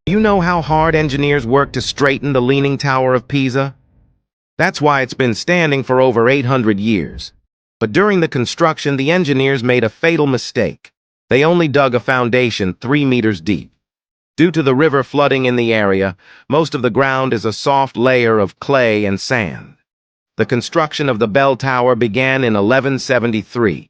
Do you know how hard engineers work to straighten the Leaning Tower of Pisa? That's why it's been standing for over 800 years. But during the construction, the engineers made a fatal mistake. They only dug a foundation 3 meters deep. Due to the river flooding in the area, most of the ground is a soft layer of clay and sand. The construction of the bell tower began in 1173.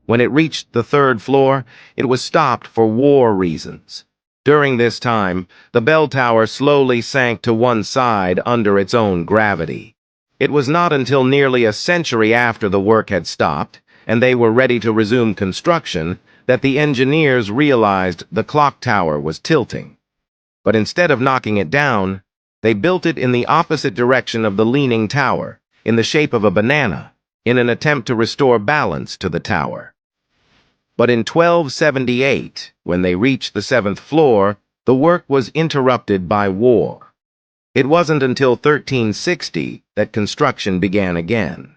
When it reached the third floor, it was stopped for war reasons. During this time, the bell tower slowly sank to one side under its own gravity. It was not until nearly a century after the work had stopped, and they were ready to resume construction, that the engineers realized the clock tower was tilting. But instead of knocking it down, they built it in the opposite direction of the Leaning Tower, in the shape of a banana, in an attempt to restore balance to the tower. But in 1278, when they reached the seventh floor, the work was interrupted by war. It wasn't until 1360 that construction began again.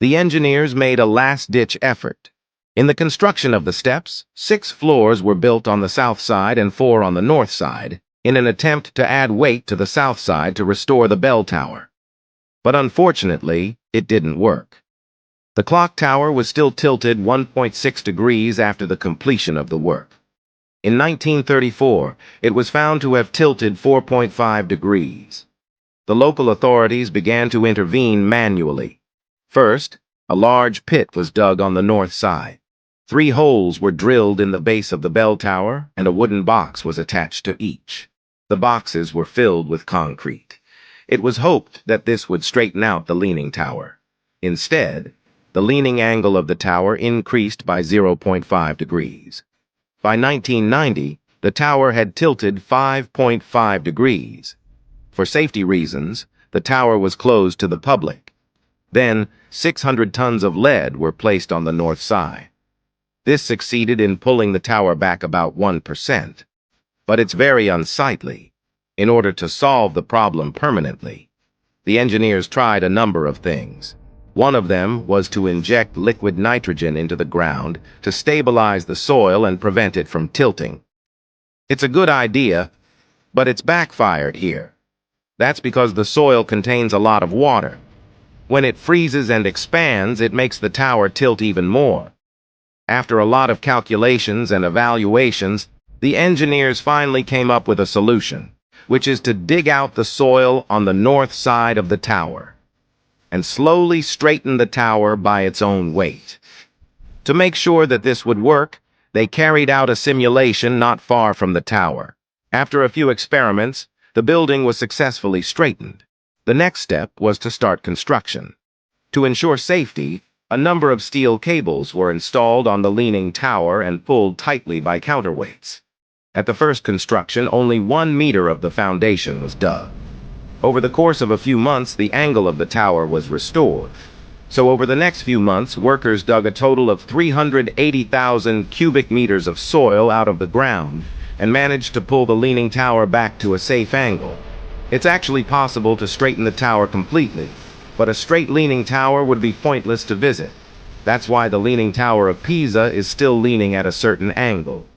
The engineers made a last-ditch effort. In the construction of the steps, 6 floors were built on the south side and 4 on the north side, in an attempt to add weight to the south side to restore the bell tower. But unfortunately, it didn't work. The clock tower was still tilted 1.6 degrees after the completion of the work. In 1934, it was found to have tilted 4.5 degrees. The local authorities began to intervene manually. First, a large pit was dug on the north side. 3 holes were drilled in the base of the bell tower, and a wooden box was attached to each. The boxes were filled with concrete. It was hoped that this would straighten out the Leaning Tower. Instead, the leaning angle of the tower increased by 0.5 degrees. By 1990, the tower had tilted 5.5 degrees. For safety reasons, the tower was closed to the public. Then, 600 tons of lead were placed on the north side. This succeeded in pulling the tower back about 1%. But it's very unsightly. In order to solve the problem permanently, the engineers tried a number of things. One of them was to inject liquid nitrogen into the ground to stabilize the soil and prevent it from tilting. It's a good idea, but it's backfired here. That's because the soil contains a lot of water. When it freezes and expands, it makes the tower tilt even more. After a lot of calculations and evaluations, the engineers finally came up with a solution, which is to dig out the soil on the north side of the tower and slowly straighten the tower by its own weight. To make sure that this would work, they carried out a simulation not far from the tower. After a few experiments, the building was successfully straightened. The next step was to start construction. To ensure safety, a number of steel cables were installed on the Leaning Tower and pulled tightly by counterweights. At the first construction, only 1 meter of the foundation was dug. Over the course of a few months, the angle of the tower was restored. So over the next few months, workers dug a total of 380,000 cubic meters of soil out of the ground and managed to pull the Leaning Tower back to a safe angle. It's actually possible to straighten the tower completely, but a straight leaning tower would be pointless to visit. That's why the Leaning Tower of Pisa is still leaning at a certain angle.